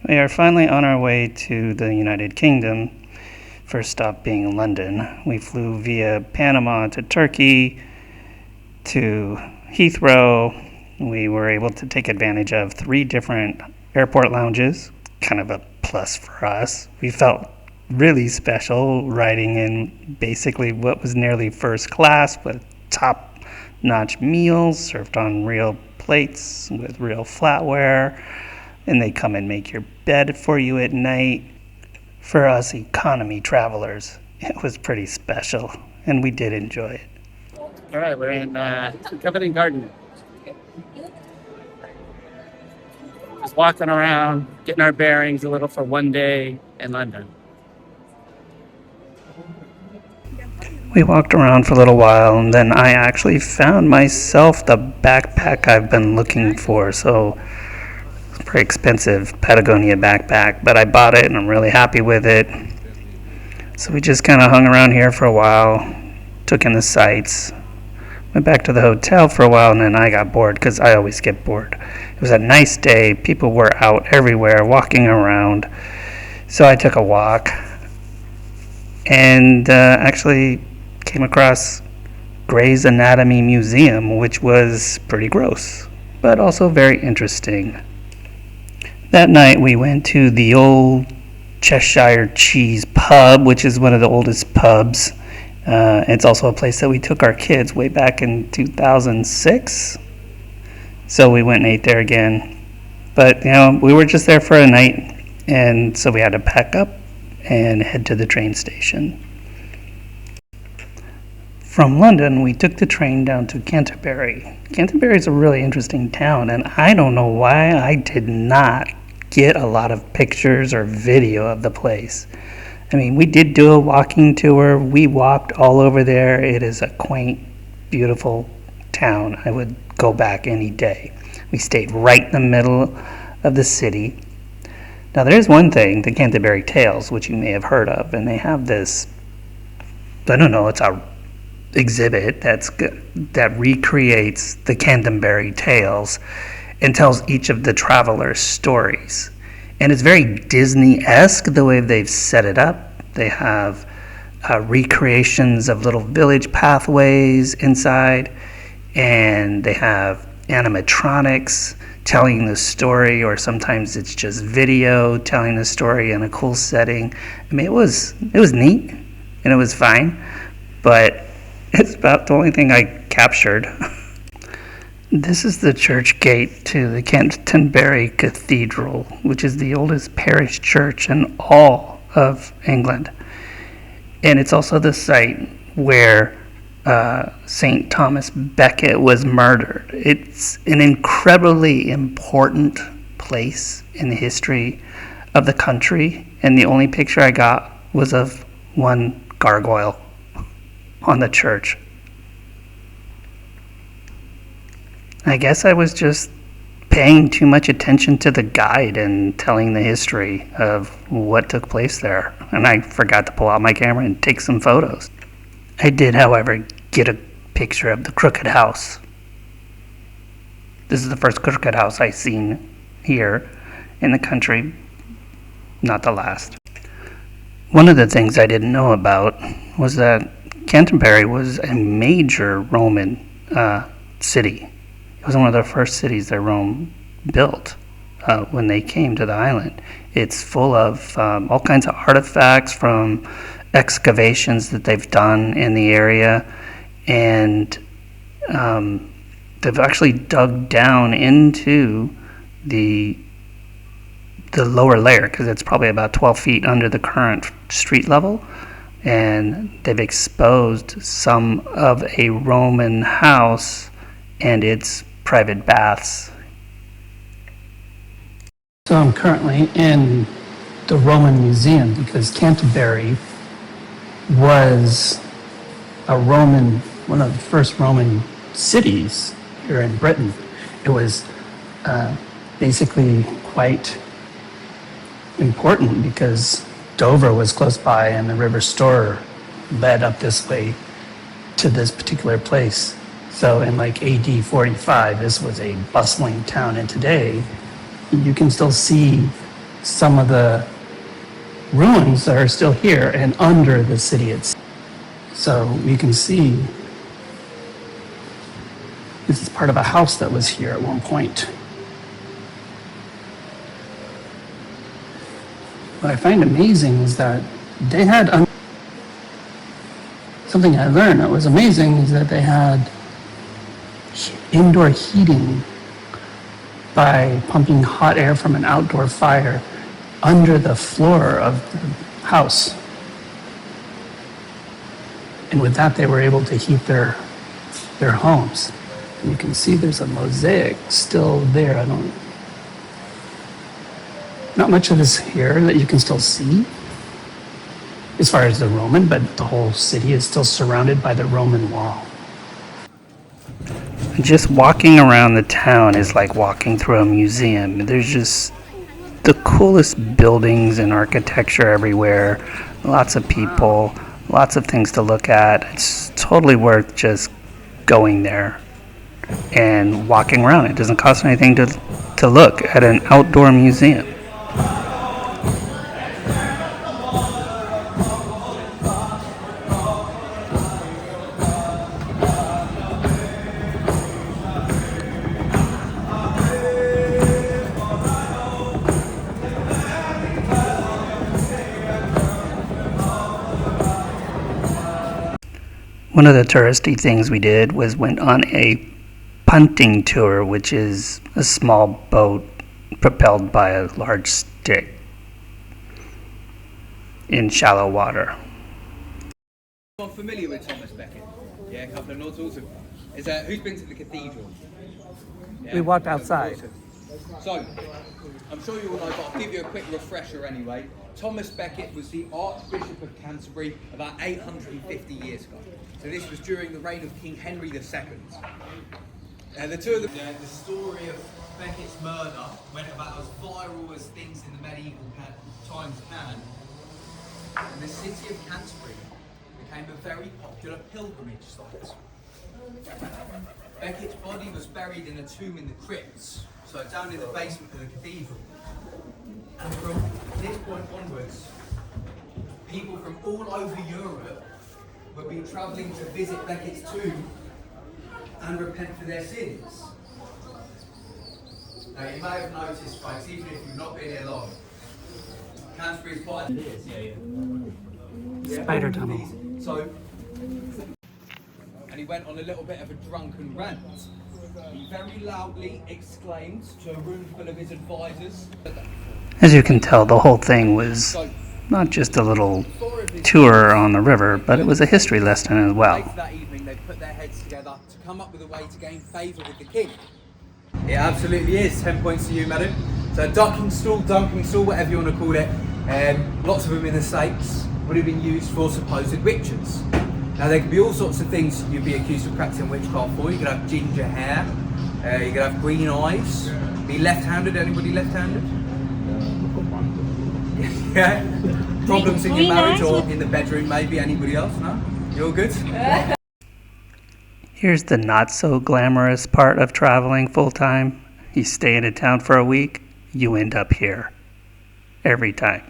We are finally on our way to the United Kingdom, first stop being London. We flew via Panama to Turkey to Heathrow. We were able to take advantage of 3 different airport lounges, kind of a plus for us. We felt really special riding in basically what was nearly first class with top-notch meals served on real plates with real flatware, and they come and make your bed for you at night. For us economy travelers, it was pretty special, and we did enjoy it. All right, we're in Covent Garden. Just walking around, getting our bearings a little for one day in London. We walked around for a little while, and then I actually found myself the backpack I've been looking for. So it's a pretty expensive Patagonia backpack, but I bought it and I'm really happy with it. So we just kind of hung around here for a while, took in the sights, went back to the hotel for a while, and then I got bored because I always get bored. It was a nice day. People were out everywhere walking around. So I took a walk and actually came across Gray's Anatomy Museum, which was pretty gross, but also very interesting. That night we went to the old Cheshire Cheese pub, which is one of the oldest pubs. It's also a place that we took our kids way back in 2006. So we went and ate there again. But, we were just there for a night, and so we had to pack up and head to the train station. From London, we took the train down to Canterbury. Canterbury is a really interesting town, and I don't know why I did not get a lot of pictures or video of the place. I mean, we did do a walking tour. We walked all over there. It is a quaint, beautiful town. I would go back any day. We stayed right in the middle of the city. Now, there is one thing, the Canterbury Tales, which you may have heard of, and they have this, I don't know, it's a exhibit that recreates the Canterbury Tales and tells each of the travelers' stories. And it's very Disney-esque the way they've set it up. They have recreations of little village pathways inside, and they have animatronics telling the story, or sometimes it's just video telling the story in a cool setting. I mean, it was neat and it was fine, but it's about the only thing I captured. This is the church gate to the Canterbury Cathedral, which is the oldest parish church in all of England. And it's also the site where St. Thomas Becket was murdered. It's an incredibly important place in the history of the country, and the only picture I got was of one gargoyle on the church. I guess I was just paying too much attention to the guide and telling the history of what took place there, and I forgot to pull out my camera and take some photos. I did, however, get a picture of the crooked house. This is the first crooked house I've seen here in the country, not the last. One of the things I didn't know about was that Canterbury was a major Roman city. It was one of the first cities that Rome built when they came to the island. It's full of all kinds of artifacts from excavations that they've done in the area, and they've actually dug down into the lower layer, because it's probably about 12 feet under the current street level, and they've exposed some of a Roman house and its private baths. So I'm currently in the Roman Museum because Canterbury was one of the first Roman cities here in Britain. It was basically quite important because Dover was close by and the River Stour led up this way to this particular place. So in like AD 45, this was a bustling town, and today you can still see some of the ruins that are still here and under the city itself. So you can see this is part of a house that was here at one point. What I find amazing is that they had something I learned that was amazing is that they had indoor heating by pumping hot air from an outdoor fire under the floor of the house. And with that, they were able to heat their homes. And you can see there's a mosaic still there. Not much of this here that you can still see as far as the Roman, but the whole city is still surrounded by the Roman wall. Just walking around the town is like walking through a museum. There's just the coolest buildings and architecture everywhere, lots of people, lots of things to look at. It's totally worth just going there and walking around. It doesn't cost anything to look at an outdoor museum. One of the touristy things we did was went on a punting tour, which is a small boat propelled by a large stick in shallow water. I'm familiar with Thomas Becket. Yeah, a couple of nods also. Who's been to the cathedral? Yeah, We walked outside. So, I'm sure you all know, but I'll give you a quick refresher anyway. Thomas Becket was the Archbishop of Canterbury about 850 years ago. So this was during the reign of King Henry II. The two of them... the story of Becket's murder went about as viral as things in the medieval times can. And the city of Canterbury became a very popular pilgrimage site. Becket's body was buried in a tomb in the crypts, so down in the basement of the cathedral. And from this point onwards, people from all over Europe would be travelling to visit Becket's tomb and repent for their sins. Now you may have noticed, folks, even if you've not been here long, Canterbury is quite... Spider tunnel. So, and he went on a little bit of a drunken rant. He very loudly exclaimed to a room full of his advisors. As you can tell, the whole thing was not just a little tour on the river, but it was a history lesson as well. Later that evening, they put their heads together to come up with a way to gain favour with the king. It absolutely is. 10 points to you, madam. So, dunking stool, whatever you want to call it. Lots of them in the States would have been used for supposed witches. Now, there could be all sorts of things you'd be accused of practicing witchcraft for. You could have ginger hair, you could have green eyes, be left-handed. Anybody left-handed? Yeah? Problems in your marriage or in the bedroom, maybe? Anybody else? No? You all good? Here's the not so glamorous part of traveling full time. You stay in a town for a week, you end up here. Every time.